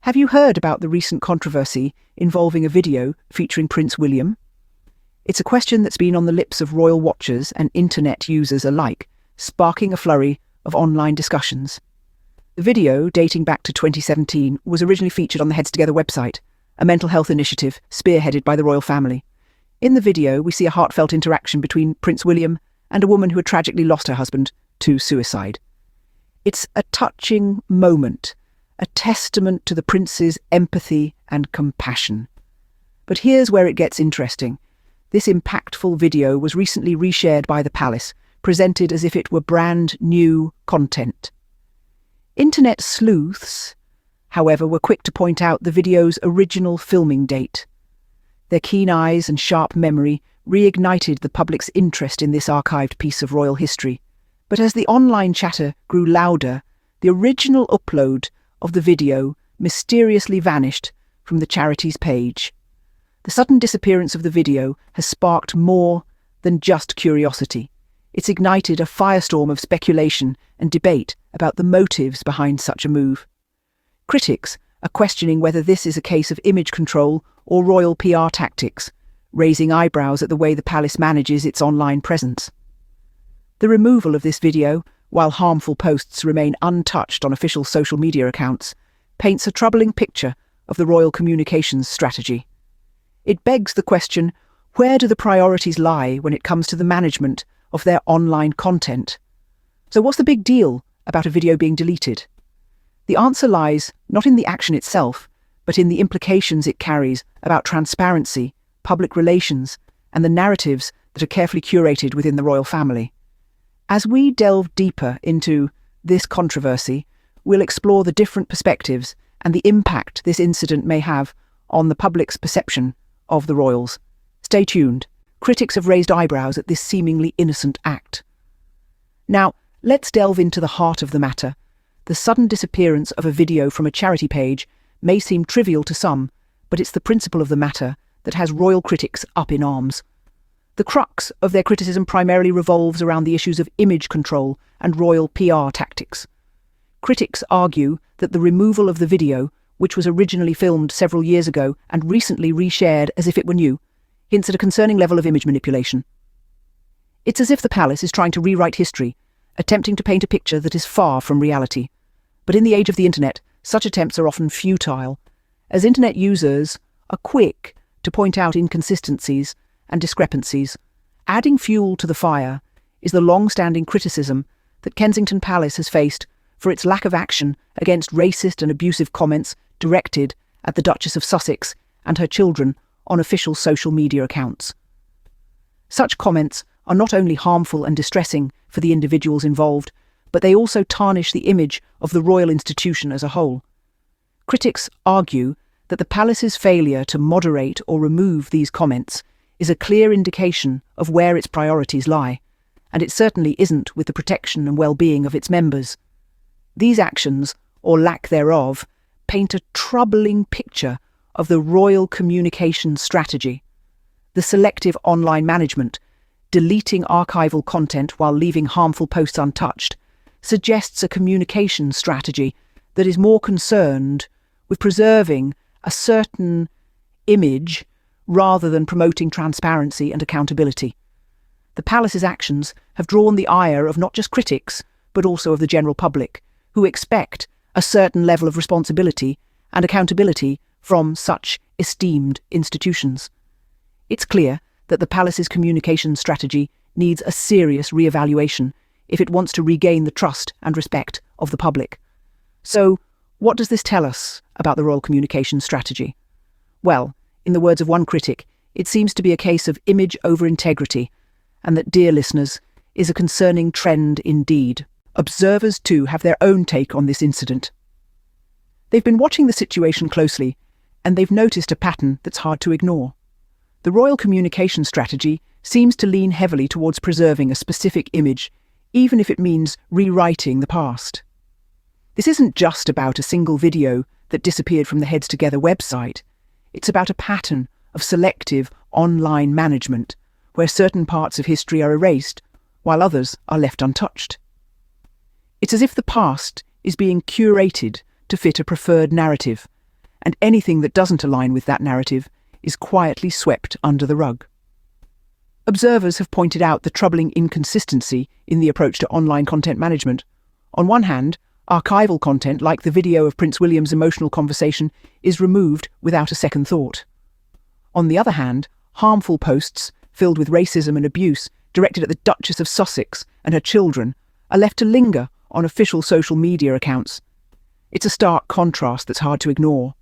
Have you heard about the recent controversy involving a video featuring Prince William? It's a question that's been on the lips of royal watchers and internet users alike, sparking a flurry of online discussions. The video, dating back to 2017, was originally featured on the Heads Together website, a mental health initiative spearheaded by the royal family. In the video, we see a heartfelt interaction between Prince William and a woman who had tragically lost her husband to suicide. It's a touching moment, a testament to the prince's empathy and compassion. But here's where it gets interesting. This impactful video was recently reshared by the palace, presented as if it were brand new content. Internet sleuths, however, were quick to point out the video's original filming date. Their keen eyes and sharp memory reignited the public's interest in this archived piece of royal history. But as the online chatter grew louder, the original upload of the video mysteriously vanished from the charity's page. The sudden disappearance of the video has sparked more than just curiosity. It's ignited a firestorm of speculation and debate about the motives behind such a move. Critics are questioning whether this is a case of image control or royal PR tactics, raising eyebrows at the way the palace manages its online presence. The removal of this video, while harmful posts remain untouched on official social media accounts, paints a troubling picture of the royal communications strategy. It begs the question, where do the priorities lie when it comes to the management of their online content? So what's the big deal about a video being deleted? The answer lies not in the action itself, but in the implications it carries about transparency, public relations, and the narratives that are carefully curated within the royal family. As we delve deeper into this controversy, we'll explore the different perspectives and the impact this incident may have on the public's perception of the royals. Stay tuned. Critics have raised eyebrows at this seemingly innocent act. Now, let's delve into the heart of the matter. The sudden disappearance of a video from a charity page may seem trivial to some, but it's the principle of the matter that has royal critics up in arms. The crux of their criticism primarily revolves around the issues of image control and royal PR tactics. Critics argue that the removal of the video, which was originally filmed several years ago and recently reshared as if it were new, hints at a concerning level of image manipulation. It's as if the palace is trying to rewrite history, attempting to paint a picture that is far from reality. But in the age of the internet, such attempts are often futile, as internet users are quick to point out inconsistencies and discrepancies. Adding fuel to the fire is the long-standing criticism that Kensington Palace has faced for its lack of action against racist and abusive comments directed at the Duchess of Sussex and her children on official social media accounts. Such comments are not only harmful and distressing for the individuals involved, but they also tarnish the image of the royal institution as a whole. Critics argue that the palace's failure to moderate or remove these comments is a clear indication of where its priorities lie, and it certainly isn't with the protection and well-being of its members. These actions, or lack thereof, paint a troubling picture of the royal communication strategy. The selective online management, deleting archival content while leaving harmful posts untouched, suggests a communication strategy that is more concerned with preserving a certain image rather than promoting transparency and accountability. The palace's actions have drawn the ire of not just critics, but also of the general public, who expect a certain level of responsibility and accountability from such esteemed institutions. It's clear that the palace's communication strategy needs a serious re-evaluation if it wants to regain the trust and respect of the public. So, what does this tell us about the royal communication strategy? Well, in the words of one critic, it seems to be a case of image over integrity, and that, dear listeners, is a concerning trend indeed. Observers, too, have their own take on this incident. They've been watching the situation closely, and they've noticed a pattern that's hard to ignore. The royal communication strategy seems to lean heavily towards preserving a specific image, even if it means rewriting the past. This isn't just about a single video that disappeared from the Heads Together website. It's about a pattern of selective online management, where certain parts of history are erased, while others are left untouched. It's as if the past is being curated to fit a preferred narrative, and anything that doesn't align with that narrative is quietly swept under the rug. Observers have pointed out the troubling inconsistency in the approach to online content management. On one hand, archival content like the video of Prince William's emotional conversation is removed without a second thought. On the other hand, harmful posts filled with racism and abuse directed at the Duchess of Sussex and her children are left to linger on official social media accounts. It's a stark contrast that's hard to ignore.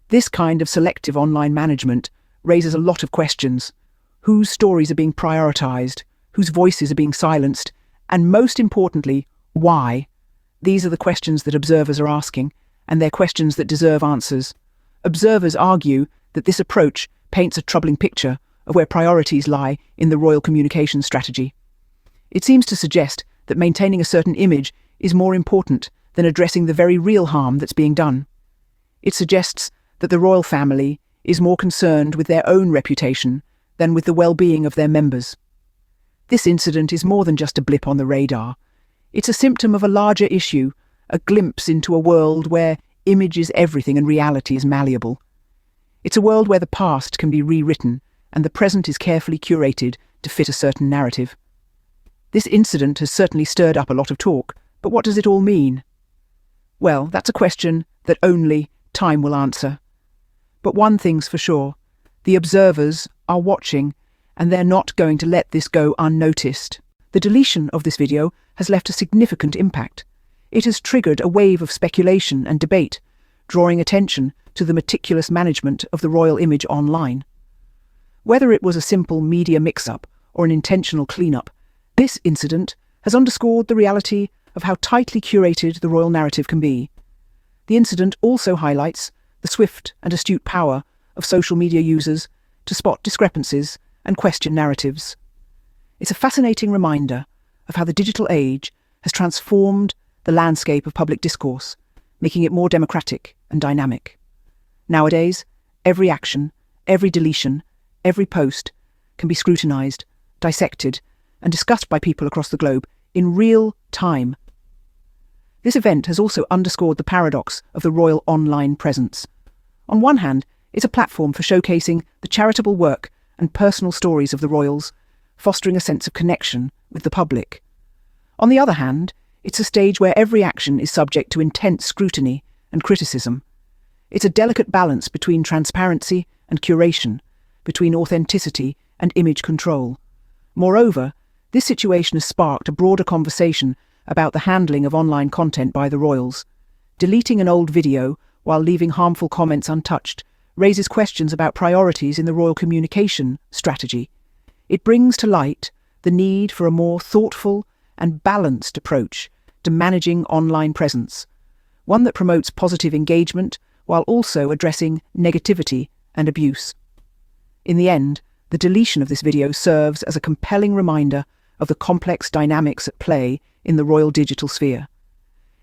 This kind of selective online management raises a lot of questions. Whose stories are being prioritized, whose voices are being silenced, and most importantly, why? These are the questions that observers are asking, and they're questions that deserve answers. Observers argue that this approach paints a troubling picture of where priorities lie in the royal communication strategy. It seems to suggest that maintaining a certain image is more important than addressing the very real harm that's being done. It suggests that the royal family is more concerned with their own reputation than with the well-being of their members. This incident is more than just a blip on the radar. It's a symptom of a larger issue, a glimpse into a world where image is everything and reality is malleable. It's a world where the past can be rewritten and the present is carefully curated to fit a certain narrative. This incident has certainly stirred up a lot of talk, but what does it all mean? Well, that's a question that only time will answer. But one thing's for sure, the observers are watching, and they're not going to let this go unnoticed. The deletion of this video has left a significant impact. It has triggered a wave of speculation and debate, drawing attention to the meticulous management of the royal image online. Whether it was a simple media mix-up or an intentional clean-up, this incident has underscored the reality of how tightly curated the royal narrative can be. The incident also highlights the swift and astute power of social media users to spot discrepancies and question narratives. It's a fascinating reminder of how the digital age has transformed the landscape of public discourse, making it more democratic and dynamic. Nowadays, every action, every deletion, every post can be scrutinized, dissected, and discussed by people across the globe in real time. This event has also underscored the paradox of the royal online presence. On one hand, it's a platform for showcasing the charitable work and personal stories of the royals, fostering a sense of connection with the public. On the other hand, it's a stage where every action is subject to intense scrutiny and criticism. It's a delicate balance between transparency and curation, between authenticity and image control. Moreover, this situation has sparked a broader conversation about the handling of online content by the royals. Deleting an old video while leaving harmful comments untouched raises questions about priorities in the royal communication strategy. It brings to light the need for a more thoughtful and balanced approach to managing online presence, one that promotes positive engagement while also addressing negativity and abuse. In the end, the deletion of this video serves as a compelling reminder of the complex dynamics at play in the royal digital sphere.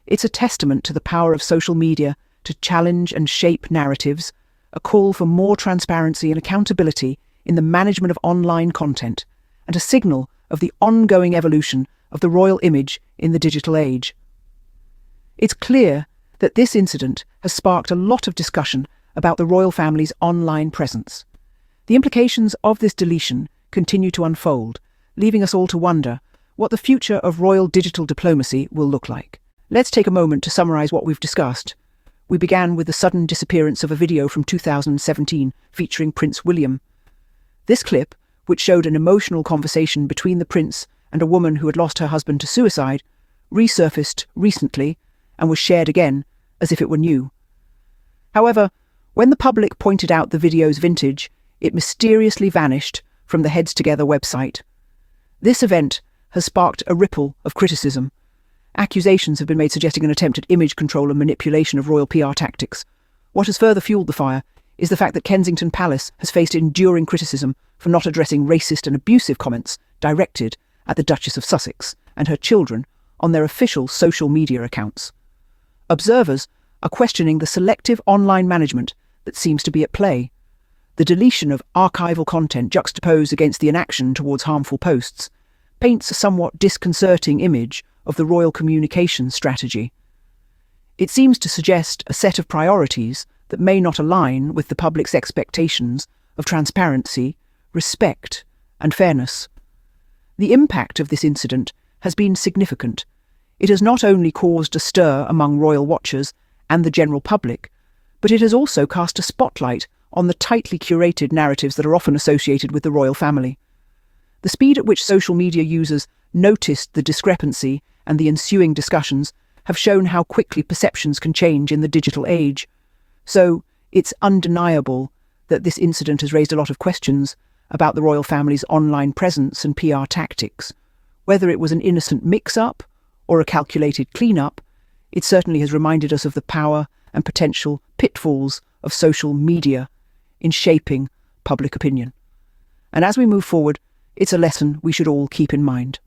It's a testament to the power of social media to challenge and shape narratives, a call for more transparency and accountability in the management of online content, and a signal of the ongoing evolution of the royal image in the digital age. It's clear that this incident has sparked a lot of discussion about the royal family's online presence. The implications of this deletion continue to unfold, leaving us all to wonder what the future of royal digital diplomacy will look like. Let's take a moment to summarize what we've discussed. We began with the sudden disappearance of a video from 2017 featuring Prince William. This clip, which showed an emotional conversation between the prince and a woman who had lost her husband to suicide, resurfaced recently and was shared again as if it were new. However, when the public pointed out the video's vintage, it mysteriously vanished from the Heads Together website. This event has sparked a ripple of criticism. Accusations have been made suggesting an attempt at image control and manipulation of royal PR tactics. What has further fueled the fire is the fact that Kensington Palace has faced enduring criticism for not addressing racist and abusive comments directed at the Duchess of Sussex and her children on their official social media accounts. Observers are questioning the selective online management that seems to be at play. The deletion of archival content juxtaposed against the inaction towards harmful posts paints a somewhat disconcerting image of the royal communication strategy. It seems to suggest a set of priorities that may not align with the public's expectations of transparency, respect, and fairness. The impact of this incident has been significant. It has not only caused a stir among royal watchers and the general public, but it has also cast a spotlight on the tightly curated narratives that are often associated with the royal family. The speed at which social media users noticed the discrepancy and the ensuing discussions have shown how quickly perceptions can change in the digital age. So, it's undeniable that this incident has raised a lot of questions about the royal family's online presence and PR tactics. Whether it was an innocent mix-up or a calculated clean-up, it certainly has reminded us of the power and potential pitfalls of social media in shaping public opinion. And as we move forward, it's a lesson we should all keep in mind.